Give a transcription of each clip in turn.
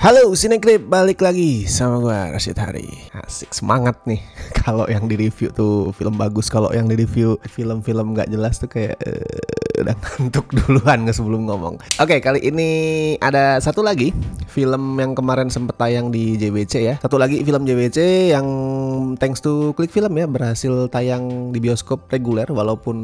Halo Sinegrip, balik lagi sama gue Rashid Hari. Asik, semangat nih. Kalau yang di review tuh film bagus, kalau yang di review film-film gak jelas tuh kayak udah ngantuk duluan sebelum ngomong. Oke, kali ini ada satu lagi film yang kemarin sempet tayang di JWC ya. Satu lagi film JWC yang thanks to Klik Film ya berhasil tayang di bioskop reguler walaupun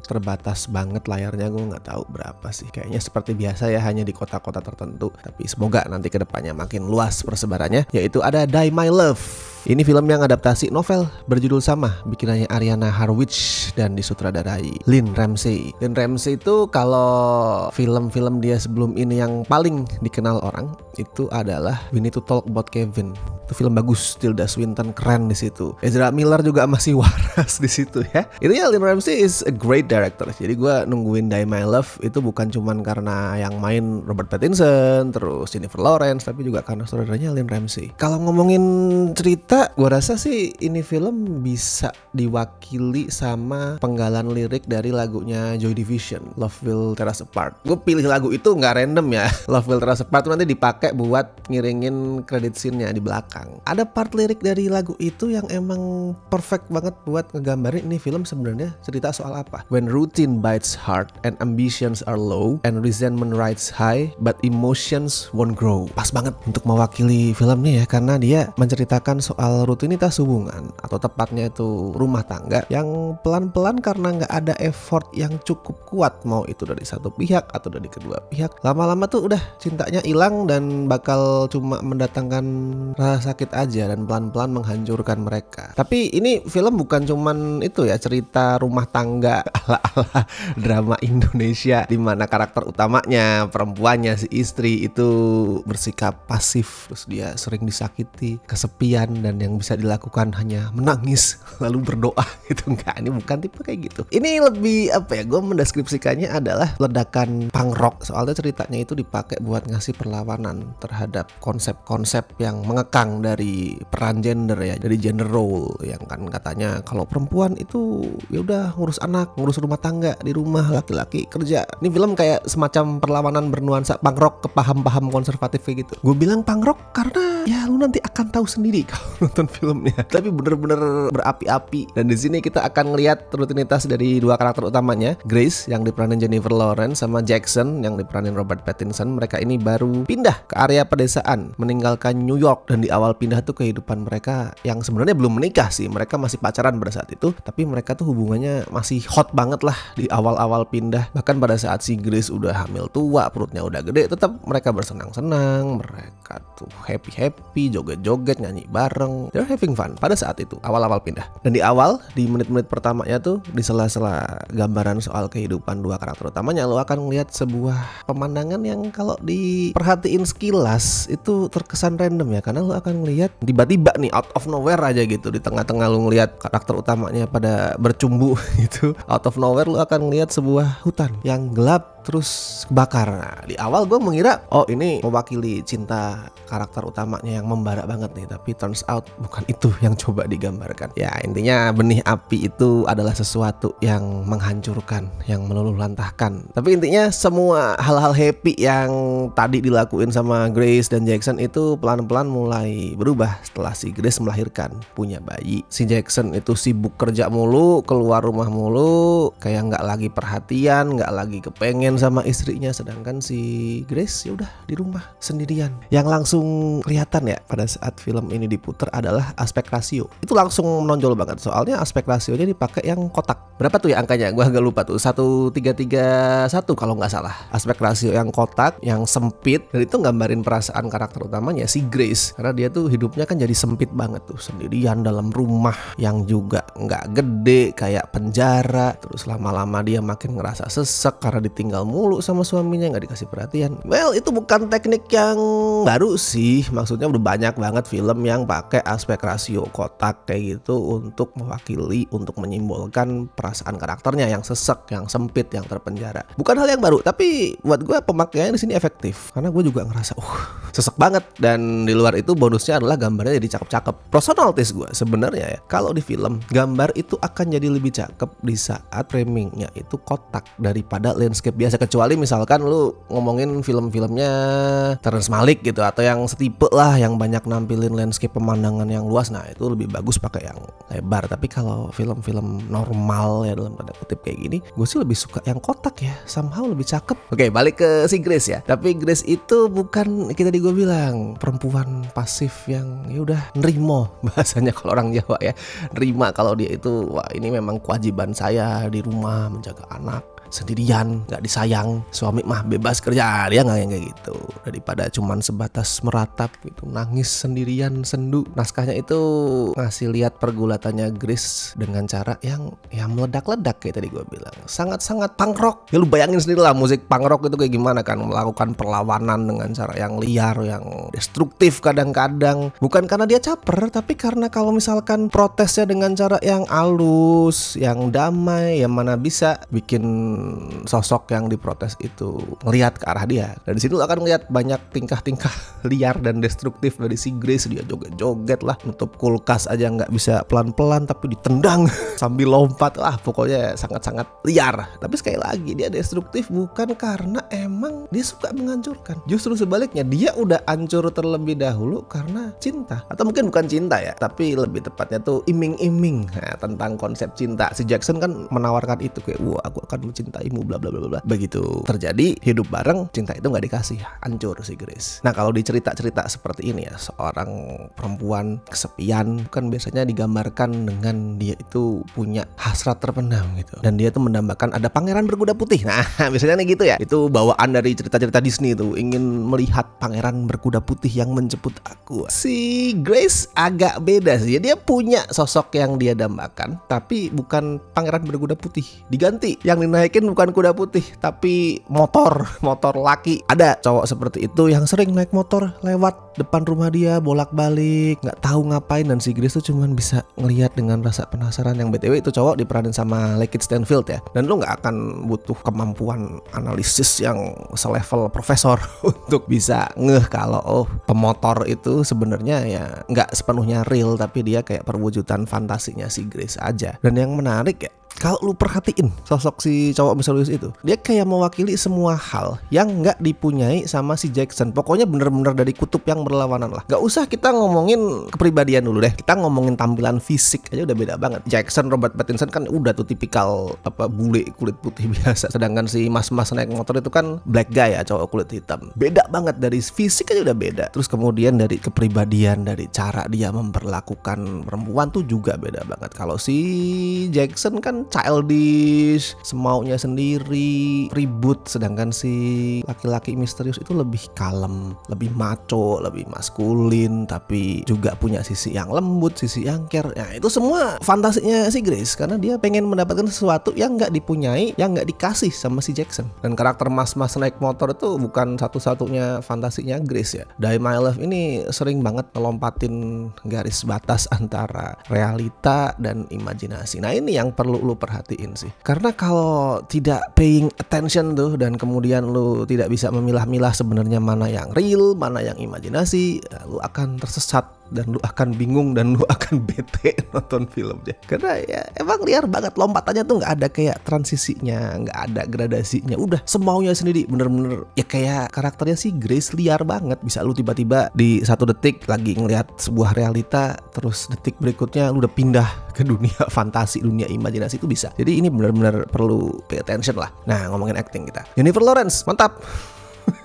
terbatas banget layarnya. Gue nggak tahu berapa sih. Kayaknya seperti biasa ya, hanya di kota-kota tertentu. Tapi semoga nanti kedepannya makin luas persebarannya. Yaitu ada Die My Love. Ini film yang adaptasi novel berjudul sama, bikinannya Ariana Harwich dan disutradarai Lynne Ramsay. Lynne Ramsay itu kalau film-film dia sebelum ini yang paling dikenal orang itu adalah We Need to Talk About Kevin. Itu film bagus, Tilda Swinton keren di situ. Ezra Miller juga masih waras di situ ya. Intinya Lynne Ramsay is a great director. Jadi gue nungguin Die My Love itu bukan cuman karena yang main Robert Pattinson, terus Jennifer Lawrence, tapi juga karena saudaranya Lynne Ramsay. Kalau ngomongin cerita, gue rasa sih ini film bisa diwakili sama penggalan lirik dari lagunya Joy Division, Love Will Tear Us Apart. Gue pilih lagu itu nggak random ya. Love Will Tear Us Apart nanti dipakai buat ngiringin credit scene-nya di belakang. Ada part lirik dari lagu itu yang emang perfect banget buat ngegambarin ini film sebenarnya cerita soal apa. When routine bites hard and ambitions are low and resentment rides high but emotions won't grow. Pas banget untuk mewakili film nih ya, karena dia menceritakan soal rutinitas hubungan atau tepatnya itu rumah tangga yang pelan-pelan karena nggak ada effort yang cukup kuat, mau itu dari satu pihak atau dari kedua pihak, lama-lama tuh udah cintanya hilang dan bakal cuma mendatangkan rasa sakit aja dan pelan-pelan menghancurkan mereka. Tapi ini film bukan cuman itu ya, cerita rumah tangga ala-ala drama Indonesia di mana karakter utamanya perempuannya si istri itu bersikap pasif, terus dia sering disakiti, kesepian, dan yang bisa dilakukan hanya menangis lalu berdoa gitu. Enggak, ini bukan tipe kayak gitu. Ini lebih apa ya, gue mendeskripsikannya adalah ledakan punk rock. Soalnya ceritanya itu dipakai buat ngasih perlawanan terhadap konsep-konsep yang mengekang dari peran gender ya, dari gender role yang kan katanya kalau perempuan itu ya udah ngurus anak, ngurus rumah tangga di rumah, laki-laki kerja. Ini film kayak semacam perlawanan bernuansa punk rock ke paham-paham konservatif kayak gitu. Gue bilang punk rock karena ya lu nanti akan tahu sendiri kalau nonton filmnya. Tapi bener-bener berapi-api. Dan di sini kita akan ngelihat rutinitas dari dua karakter utamanya, Grace yang diperanin Jennifer Lawrence sama Jackson yang diperanin Robert Pattinson. Mereka ini baru pindah ke area pedesaan, meninggalkan New York, dan di awal pindah tuh kehidupan mereka yang sebenarnya belum menikah sih. Mereka masih pacaran pada saat itu, tapi mereka tuh hubungannya masih hot banget lah di awal-awal pindah. Bahkan pada saat si Grace udah hamil tua, perutnya udah gede, tetap mereka bersenang-senang, mereka tuh happy-happy, joget-joget, nyanyi bareng. They're having fun pada saat itu, awal-awal pindah. Dan di awal, di menit-menit pertamanya tuh, di sela-sela gambaran soal kehidupan dua karakter utamanya, lo akan melihat sebuah pemandangan yang kalau diperhatiin sekilas itu terkesan random ya, karena lo akan ngelihat tiba-tiba nih out of nowhere aja gitu, di tengah-tengah lo ngelihat karakter utamanya pada bercumbu gitu, out of nowhere lo akan ngelihat sebuah hutan yang gelap terus kebakar. Nah, di awal gue mengira oh ini mewakili cinta karakter utamanya yang membara banget nih, tapi turns out bukan itu yang coba digambarkan. Ya intinya benih api itu adalah sesuatu yang menghancurkan, yang meluluh lantahkan. Tapi intinya semua hal-hal happy yang tadi dilakuin sama Grace dan Jackson itu pelan-pelan mulai berubah setelah si Grace melahirkan, punya bayi. Si Jackson itu sibuk kerja mulu, keluar rumah mulu, kayak nggak lagi perhatian, nggak lagi kepengen sama istrinya, sedangkan si Grace ya udah di rumah sendirian. Yang langsung kelihatan ya pada saat film ini diputer adalah aspek rasio. Itu langsung menonjol banget, soalnya aspek rasionya dipakai yang kotak. Berapa tuh ya angkanya? Gua agak lupa tuh. 1331 kalau nggak salah. Aspek rasio yang kotak, yang sempit, dan itu gambarin perasaan karakter utamanya si Grace, karena dia tuh hidupnya kan jadi sempit banget tuh, sendirian dalam rumah yang juga nggak gede kayak penjara. Terus lama-lama dia makin ngerasa sesek karena ditinggal mulu sama suaminya, nggak dikasih perhatian. Well, itu bukan teknik yang baru sih, maksudnya udah banyak banget film yang pakai aspek rasio kotak kayak gitu untuk mewakili, untuk menyimbolkan perasaan karakternya yang sesek, yang sempit, yang terpenjara. Bukan hal yang baru, tapi buat gue pemakaiannya di sini efektif, karena gue juga ngerasa sesek banget. Dan di luar itu plusnya adalah gambarnya jadi cakep-cakep. Personal taste gue sebenarnya ya, kalau di film gambar itu akan jadi lebih cakep di saat framingnya itu kotak daripada landscape biasa, kecuali misalkan lu ngomongin film-filmnya Terrence Malick gitu, atau yang setipe lah yang banyak nampilin landscape pemandangan yang luas. Nah itu lebih bagus pakai yang lebar. Tapi kalau film-film normal ya dalam tanda kutip kayak gini, gue sih lebih suka yang kotak ya, somehow lebih cakep. Oke, balik ke si Grace ya. Tapi Grace itu bukan kita gue bilang perempuan pasif yang ya udah nerimo, bahasanya kalau orang Jawa ya, nerima kalau dia itu wah ini memang kewajiban saya di rumah menjaga anak sendirian, nggak disayang, suami mah bebas kerja, dia nggak yang kayak gitu. Daripada cuman sebatas meratap gitu, nangis sendirian sendu. Naskahnya itu ngasih lihat pergulatannya Grace dengan cara yang ya meledak-ledak kayak tadi gue bilang, sangat-sangat punk rock. Ya lu bayangin sendiri lah musik punk rock itu kayak gimana kan, melakukan perlawanan dengan cara yang liar, yang destruktif kadang-kadang. Bukan karena dia caper, tapi karena kalau misalkan protesnya dengan cara yang halus, yang damai, yang mana bisa bikin sosok yang diprotes itu ngelihat ke arah dia. Dan di situ akan ngelihat banyak tingkah-tingkah liar dan destruktif dari si Grace. Dia joget-joget lah, nutup kulkas aja nggak bisa pelan-pelan tapi ditendang sambil lompat. Pokoknya sangat-sangat liar. Tapi sekali lagi dia destruktif bukan karena emang dia suka menghancurkan. Justru sebaliknya, dia udah hancur terlebih dahulu karena cinta. Atau mungkin bukan cinta ya, tapi lebih tepatnya tuh iming-iming tentang konsep cinta. Si Jackson kan menawarkan itu kayak, wah aku akan mencintaimu bla bla bla bla. Begitu terjadi hidup bareng, cinta itu nggak dikasih, hancur si Grace. Nah kalau di cerita-cerita seperti ini ya, seorang perempuan kesepian kan biasanya digambarkan dengan dia itu punya hasrat terpendam gitu, dan dia tuh mendambakan ada pangeran berkuda putih. Nah biasanya nih gitu ya, itu bawaan dari cerita-cerita Disney tuh, ingin melihat pangeran berkuda putih yang menjemput aku. Si Grace agak beda sih, dia punya sosok yang dia dambakan, tapi bukan pangeran berkuda putih. Diganti, yang dinaikin bukan kuda putih tapi motor laki. Ada cowok seperti itu yang sering naik motor lewat depan rumah dia bolak-balik, nggak tahu ngapain, dan si Grace tuh cuman bisa ngelihat dengan rasa penasaran. Yang BTW itu cowok diperanin sama Lakeith Stanfield ya, dan lu nggak akan butuh kemampuan analisis yang selevel profesor untuk bisa ngeh kalau pemotor itu sebenarnya ya nggak sepenuhnya real, tapi dia kayak perwujudan fantasinya si Grace aja. Dan yang menarik ya, kalau lu perhatiin sosok si cowok misterius itu, dia kayak mewakili semua hal yang nggak dipunyai sama si Jackson. Pokoknya bener-bener dari kutub yang berlawanan lah. Gak usah kita ngomongin kepribadian dulu deh, kita ngomongin tampilan fisik aja udah beda banget. Jackson, Robert Pattinson kan udah tuh tipikal bule kulit putih biasa, sedangkan si mas-mas naik motor itu kan black guy ya, cowok kulit hitam. Beda banget, dari fisik aja udah beda. Terus kemudian dari kepribadian, dari cara dia memperlakukan perempuan tuh juga beda banget. Kalau si Jackson kan childish, semaunya sendiri, ribut, sedangkan si laki-laki misterius itu lebih kalem, lebih maco, lebih maskulin, tapi juga punya sisi yang lembut, sisi yang care. Nah itu semua fantasinya si Grace, karena dia pengen mendapatkan sesuatu yang nggak dipunyai, yang nggak dikasih sama si Jackson. Dan karakter mas-mas naik motor itu bukan satu-satunya fantasinya Grace ya. Die My Love ini sering banget melompatin garis batas antara realita dan imajinasi. Nah ini yang perlu lu perhatiin sih, karena kalau tidak paying attention tuh, dan kemudian lu tidak bisa memilah-milah sebenarnya mana yang real, mana yang imajinasi, ya, lu akan tersesat dan lu akan bingung dan lu akan bete nonton filmnya. Karena ya emang liar banget, lompatannya tuh nggak ada kayak transisinya, nggak ada gradasinya, udah semaunya sendiri, bener-bener ya kayak karakternya si Grace liar banget. Bisa lu tiba-tiba di satu detik lagi ngelihat sebuah realita, terus detik berikutnya lu udah pindah ke dunia fantasi, dunia imajinasi, itu bisa. Jadi ini benar-benar perlu pay attention lah. Nah ngomongin acting kita, Jennifer Lawrence mantap.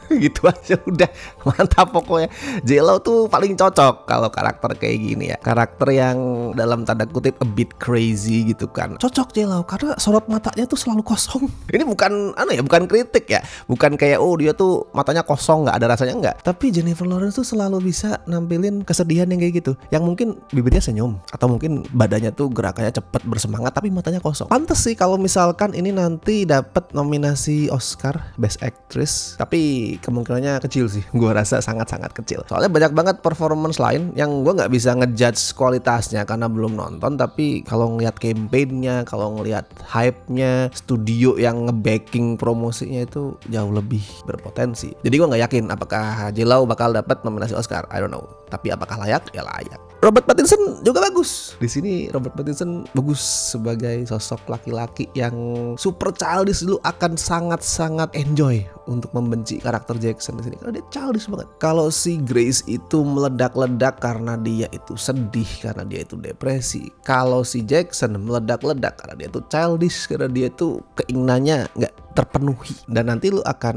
Gitu aja udah mantap pokoknya. J.Lo tuh paling cocok kalau karakter kayak gini ya, karakter yang dalam tanda kutip a bit crazy gitu kan. Cocok J.Lo karena sorot matanya tuh selalu kosong. Ini bukan bukan kritik ya, bukan kayak dia tuh matanya kosong nggak ada rasanya, enggak. Tapi Jennifer Lawrence tuh selalu bisa nampilin kesedihan yang kayak gitu, yang mungkin bibirnya senyum atau mungkin badannya tuh gerakannya cepet bersemangat tapi matanya kosong. Pantes sih kalau misalkan ini nanti dapat nominasi Oscar Best Actress, tapi kemungkinannya kecil sih, gue rasa sangat-sangat kecil. Soalnya banyak banget performance lain yang gue nggak bisa ngejudge kualitasnya karena belum nonton. Tapi kalau ngeliat campaign-nya, kalau ngeliat hype-nya, studio yang nge-backing promosinya itu jauh lebih berpotensi. Jadi gue nggak yakin apakah J.Lo bakal dapat nominasi Oscar. I don't know. Tapi apakah layak? Ya layak. Robert Pattinson juga bagus. Di sini Robert Pattinson bagus sebagai sosok laki-laki yang super childish. Lu akan sangat-sangat enjoy untuk membenci karakter Jackson di sini karena dia childish banget. Kalau si Grace itu meledak-ledak karena dia itu sedih, karena dia itu depresi. Kalau si Jackson meledak-ledak karena dia itu childish, karena dia itu keinginannya nggak terpenuhi. Dan nanti lu akan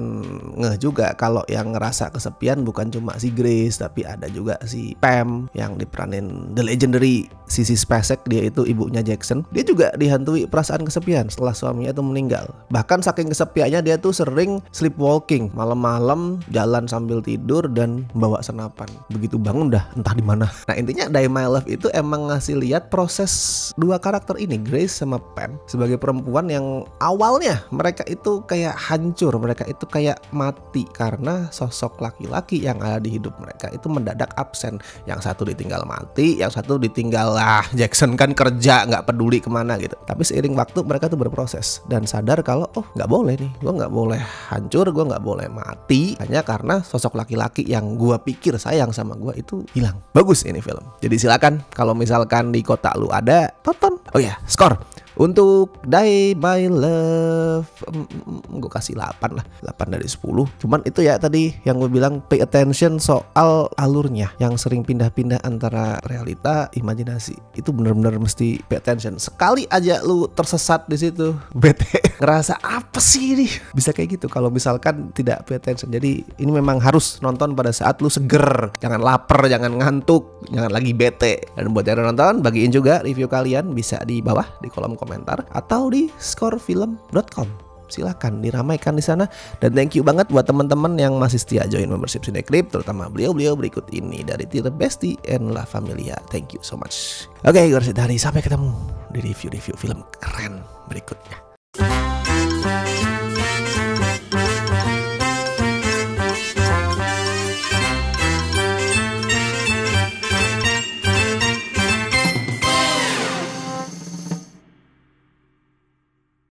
ngeh juga kalau yang ngerasa kesepian bukan cuma si Grace, tapi ada juga si Pam yang diperanin the legendary Sissy Spacek. Dia itu ibunya Jackson. Dia juga dihantui perasaan kesepian setelah suaminya itu meninggal. Bahkan saking kesepiannya dia tuh sering sleepwalking, malam-malam jalan sambil tidur dan bawa senapan. Begitu bangun dah entah di mana. Nah intinya Die My Love itu emang ngasih lihat proses dua karakter ini, Grace sama Pam, sebagai perempuan yang awalnya mereka itu kayak hancur, mereka itu kayak mati karena sosok laki-laki yang ada di hidup mereka itu mendadak absen. Yang satu ditinggal mati, yang satu ditinggal Jackson kan kerja nggak peduli kemana gitu. Tapi seiring waktu mereka tuh berproses dan sadar kalau nggak boleh nih, gue nggak boleh hancur, gue nggak boleh mati hanya karena sosok laki-laki yang gue pikir sayang sama gue itu hilang. Bagus ini film. Jadi silakan kalau misalkan di kota lu ada, tonton. Oh ya, skor untuk Die My Love gue kasih 8 lah, 8 dari 10. Cuman itu ya tadi yang gue bilang, pay attention soal alurnya yang sering pindah-pindah antara realita, imajinasi. Itu bener-bener mesti pay attention. Sekali aja lu tersesat di situ, bete, ngerasa apa sih ini, bisa kayak gitu kalau misalkan tidak pay attention. Jadi ini memang harus nonton pada saat lu seger, jangan lapar, jangan ngantuk, jangan lagi bete. Dan buat yang nonton, bagiin juga review kalian bisa di bawah di kolom komentar atau di scorefilm.com. Silakan diramaikan di sana. Dan thank you banget buat teman-teman yang masih setia join membership Cineklip, terutama beliau-beliau berikut ini dari Tile Besti and La Familia. Thank you so much. Oke, gue Arsyad Hari, sampai ketemu di review-review film keren berikutnya.